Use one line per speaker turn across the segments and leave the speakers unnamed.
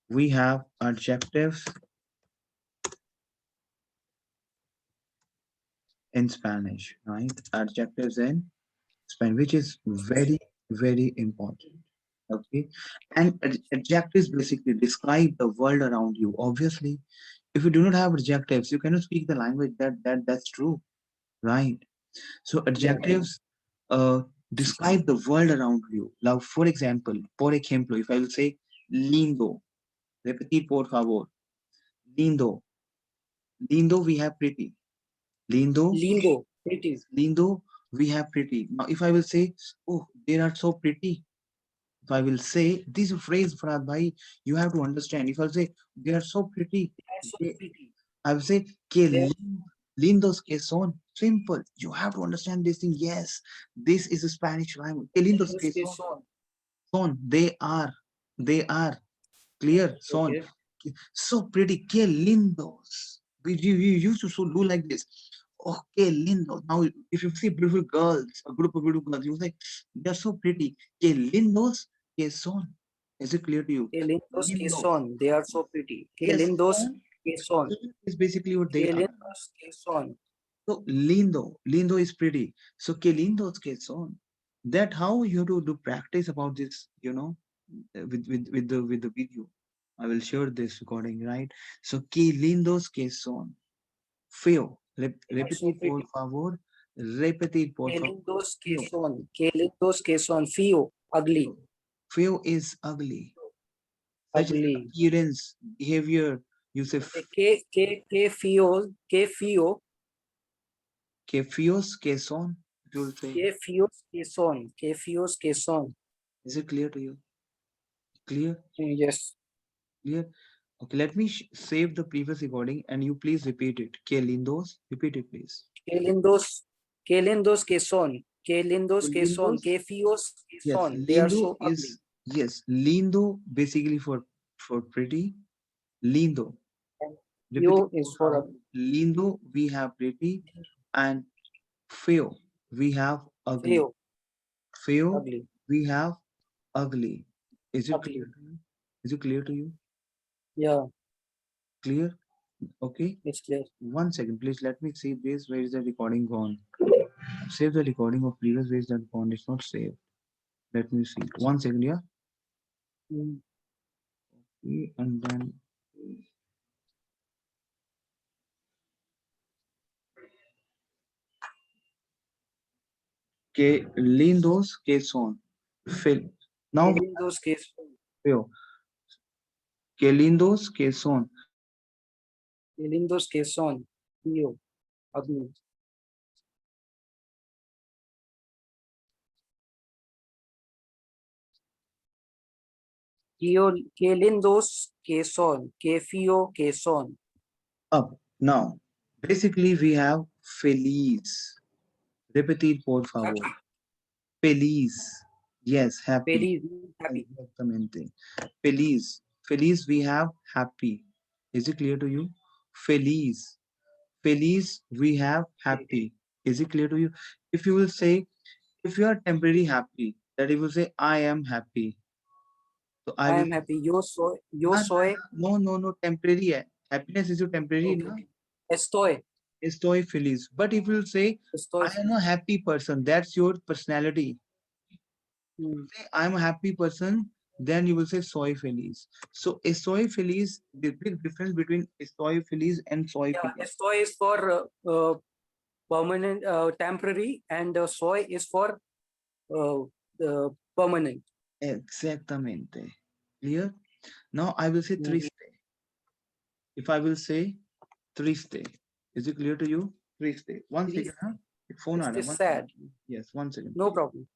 we have adjectives in Spanish, right? Adjectives in Spanish, which is very, very important. Okay. And adjectives basically describe the world around you. Obviously, if you do not have adjectives, you cannot speak the language. That's true, right? So
Yeah.
adjectives describe the world around you. Now, por ejemplo, if I will say lindo, repetir por favor. Lindo, lindo, we have pretty. Lindo,
Lindo. Pretty.
lindo, we have pretty. Now, if I will say, oh, they are so pretty. If I will say this phrase, Farad Bhai, you have to understand. If I say they are so pretty,
They are so
they,
pretty.
I will say que
They
lindos que son. Simple. You have to understand this thing. Yes, this is a Spanish language. Que
are
lindos que
lindos que
son.
son.
Son. They are clear. Son.
Okay.
So pretty. Que lindos. We used to so do like this. Oh, que lindos. Now, if you see beautiful girls, a group of beautiful girls, you say they're so pretty. Que lindos que son. Is it clear to you?
Que lindos que
Lindos.
son. They are so pretty. Que
Yes,
lindos
son
que son.
is basically what they
Que
are.
lindos que son.
So lindo is pretty. So que lindos que son. That how you have to do practice about this, with the video. I will share this recording, right? So que lindos que son. Feo.
They are so
Repetir por
pretty.
favor. Repetir por
Que
favor.
lindos que
Feo.
son. Que lindos que son. Feo. Ugly.
Feo is ugly. Such as
Ugly.
appearance, behavior. You say
Que feo. Que feo.
que feos que son. You will say.
Que feos que son. Que feos que son.
Is it clear to you? Clear?
Yes.
Clear? Okay, let me save the previous recording and you please repeat it. Que lindos. Repeat it, please.
Qué lindos que son. Qué lindos que son.
Lindos.
Qué feos que
Yes,
son. They are
lindo
so ugly.
is yes. Lindo basically for pretty. Lindo.
And
Repeat it,
feo
por
is for
favor.
ugly.
Lindo we have pretty and feo we have ugly.
Feo,
Feo
ugly,
we have ugly. Is it clear
ugly.
to you? Is it clear to you?
Yeah,
Clear? Okay.
it's clear.
1 second, please. Let me see this. Where is the recording gone? Save the recording of previous ways that gone. It's not saved. Let me see. 1 second, yeah.
Mm.
And then que lindos que son. Fill.
Qué
Now,
lindos que son.
feo. Que lindos que son.
Qué lindos que son. Feo, ugly. Qué lindos que son. Qué feo que son.
Up. Now, basically we have feliz. Repetir, por favor.
Happy.
Feliz. Yes, happy.
Feliz, happy.
Exactamente. Feliz. Feliz, we have happy. Is it clear to you? Feliz. Feliz, we have happy. Is it clear to you? If you will say, if you are temporarily happy, that you will say, I am happy. So I
I
will
am happy. Yo
na, na,
soy.
na. No, temporary hai. Happiness is your temporary,
Okay,
na?
okay. Estoy.
Estoy feliz. But if you say,
Estoy
I am a
feliz.
happy person, that's your personality.
Mm.
Say, I'm a happy person, then you will say soy feliz. So estoy feliz, the big difference between estoy feliz and soy
Yeah,
feliz.
estoy is for permanent, temporary, and soy is for uh, permanent.
Exactamente. Clear? Now I will say
Mhm.
triste. If I will say triste, is it clear to you? Triste. 1 second,
Triste,
huh? Phone
triste,
order. 1 second.
sad.
Yes, 1 second,
No
please.
problem.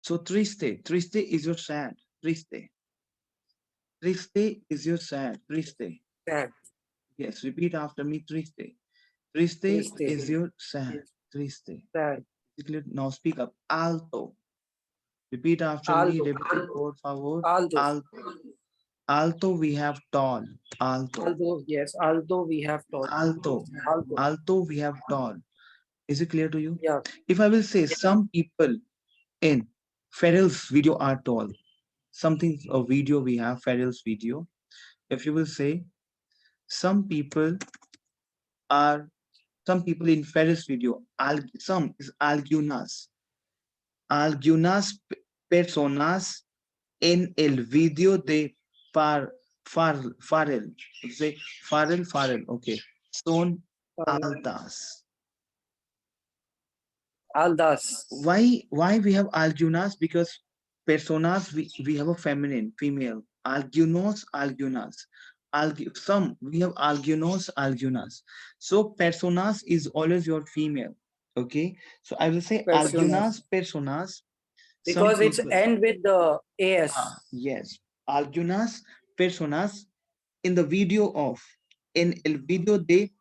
So triste. Triste is your sad. Triste. Triste is your sad. Triste.
Sad,
Yes, repeat after me. Triste. Triste
triste,
is your sad. Triste.
sad.
Now speak up. Alto. Repeat after me.
Aldo,
Repeat por favor.
Aldo,
Alto. Alto we have tall. Alto.
Although, yes, although we have taught.
Alto.
Although,
Alto we have tall. Is it clear to you?
yeah,
If I will say
yeah,
some people in Farrell's video are tall, something a video we have Farrell's video. If you will say are some people in Farrell's video, some is algunas personas en el video de Farrell. Say Farrell, okay. Son altas.
Aldas.
Why we have algunas? Because personas we have a feminine, female. Some we have algunas. So personas is always your female. Okay. So I will say
Personas.
personas. Some
Because it's
people.
end with the AS.
Yes. Algunas personas in the video of en el video de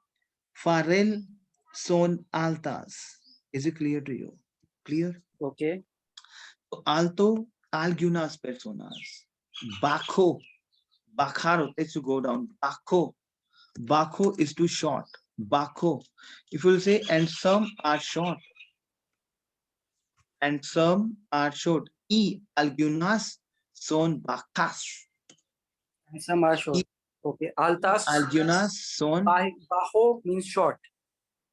Farrell son altas. Is it clear to you? Clear?
Okay.
Alto, algunas personas. Bajo, bajar, let's go down. Bajo is too short. Bajo. If you will say, and some are short, and some are short. Y algunas son bajas.
And some are
Y
short. Okay. Altas.
algunas son,
Bajo means short.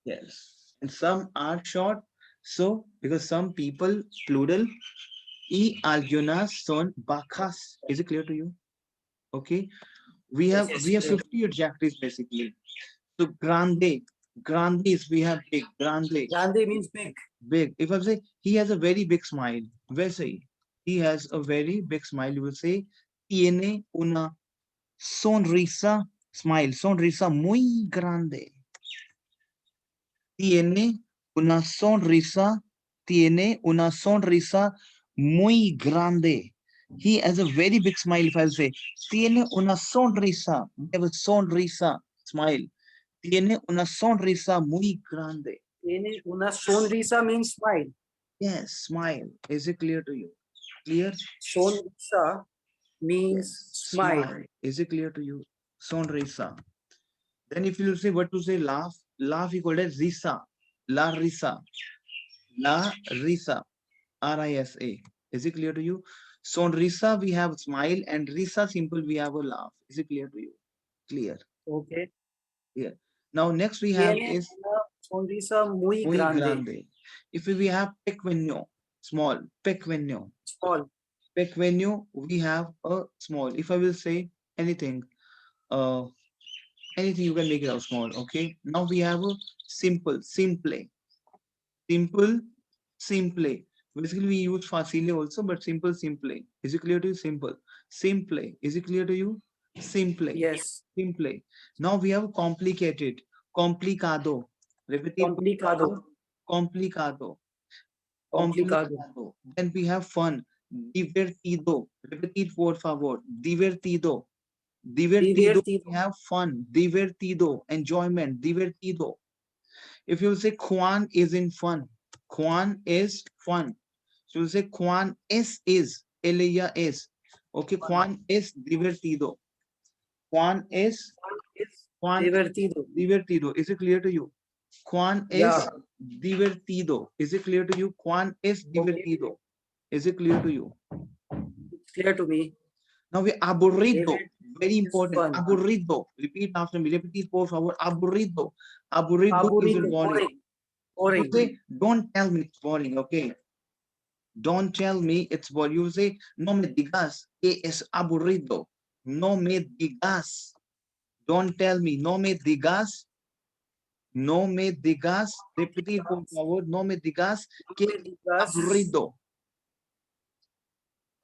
yes. And some are short. So, because some people, plural, y algunas son bajas. Is it clear to you? Okay. we
Yes,
have
yes,
we have
clear.
50 adjectives basically. So grande is we have big, grande,
Grande means big.
big. If I say he has a very big smile, वैसे he has a very big smile, you will say tiene una sonrisa, smile, sonrisa muy grande. Tiene una sonrisa, tiene una sonrisa muy grande. He has a very big smile. If I say tiene una sonrisa, we have a sonrisa, smile. Tiene una sonrisa muy grande.
Tiene una sonrisa means smile.
Yes, smile. Is it clear to you? Clear?
Sonrisa means
Yes.
smile.
Smile. Is it clear to you? Sonrisa. Then if you say what to say, laugh. Laugh you call it risa. La risa. La risa. RISA. Is it clear to you? Sonrisa we have smile and risa simple we have a laugh. Is it clear to you? Clear.
Okay.
Yeah. Now next we have
Tiene
is
una sonrisa muy
muy
grande.
grande. If we have pequeño, small, pequeño.
Small.
Pequeño, we have a small. If I will say anything, uh, anything you can make it out small. Okay. Now we have a simple, simple, simple, simple. Basically, we use facile also, but simple, simple. Is it clear to you? Simple, simple. Is it clear to you? Simple,
Yes.
simple. Now we have complicated, complicado. Repeat, por
Complicado.
favor. Complicado,
Complicado.
complicado. Then we have fun, divertido. Repeat, por favor. Divertido, divertido.
Divertido.
We have fun, divertido, enjoyment, divertido. If you say Juan is in fun, Juan is fun. So you say Juan is, ella es. Okay, Juan es divertido. Juan es,
Es
Juan es
divertido.
divertido. Is it clear to you? Juan es
Yeah.
divertido. Is it clear to you? Juan es
Okay.
divertido. Is it clear to you?
It's clear to me.
Now we aburrido.
Divertido
Very
is
important.
fun.
Aburrido. Repeat after me. Repeat por favor. Aburrido. Aburrido is
Aburrido.
boring.
Boring.
You
Boring.
say, don't tell me it's boring, okay? Don't tell me it's boring. You say, no me digas que es aburrido. No me digas. Don't tell me, no me digas. No me digas. Repetir, por favor. No me digas
No
que
me
es
digas.
aburrido.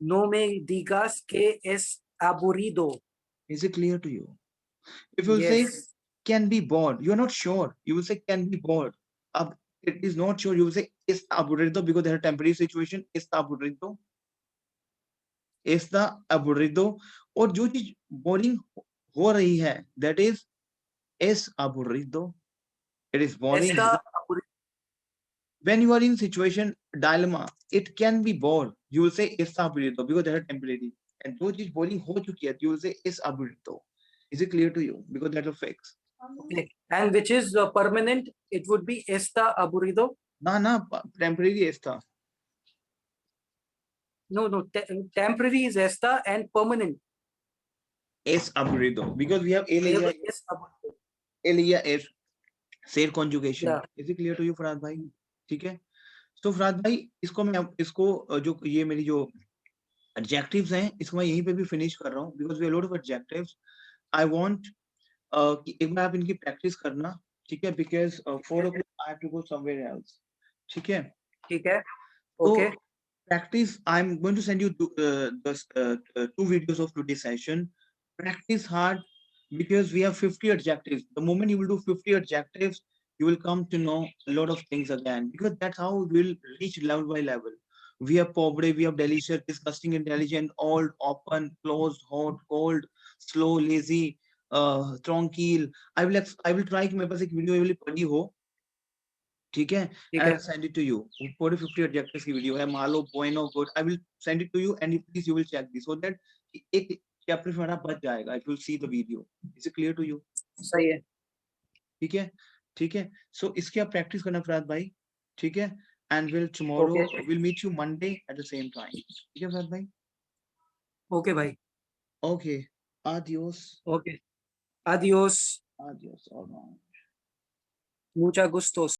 No me digas que es aburrido.
Is it clear to you? If you say,
Yes.
can be bored, you're not sure. You will say, can be bored. It is not sure. You will say, está aburrido because there are temporary situation. Está aburrido. Está aburrido. और जो चीज boring हो रही है that is aburrido. It is boring.
Está aburrido.
When you are in situation dilemma, it can be bored. You will say está aburrido because they are temporary. and जो चीज boiling हो चुकी है, you will say es aburrito. Is it clear to you? Because that's a fix.
Okay. And which is permanent? It would be está aburrido.
ना temporary es था.
No, no. Temporary is está and permanent.
Es aburrido because we have
Es aburrido.
es शेर conjugation.
Yeah.
Is it clear to you, फराद भाई? ठीक है. तो फराद भाई इसको मैं इसको जो ये मेरी जो adjectives हैं इसको मैं यहीं पे भी finish कर रहा हूँ because we have a lot of adjectives. I want कि एक बार आप इनकी practice करना, ठीक है? Because 4 o'clock I have to go somewhere else. ठीक है?
ठीक है.
तो
Okay.
practice. I'm going to send you two videos of today's session. Practice hard because we have 50 adjectives. The moment you will do 50 adjectives, you will come to know a lot of things again because that's how we'll reach level by level. We have pobre, we have delicious, disgusting, intelligent, old, open, closed, hot, cold, slow, lazy, tranquil. I will try कि मेरे पास एक video वाली पढ़ी हो, ठीक है,
ठीक
and
है.
I'll send it to you. 40 50 adjectives की वीडियो है, malo, bueno, good. I will send it to you and please you will check this so that एक चैप्टर हमारा बच जाएगा if you see the video. Is it clear to you?
सही है.
ठीक है, ठीक है. So इसकी आप प्रैक्टिस करना फराद भाई, ठीक है, and we'll tomorrow
Okay.
we'll meet you Monday at the same time. ठीक है फराद भाई?
Okay, भाई.
Okay, adios.
Okay. Adios.
Adios. All right.
Mucha gustos.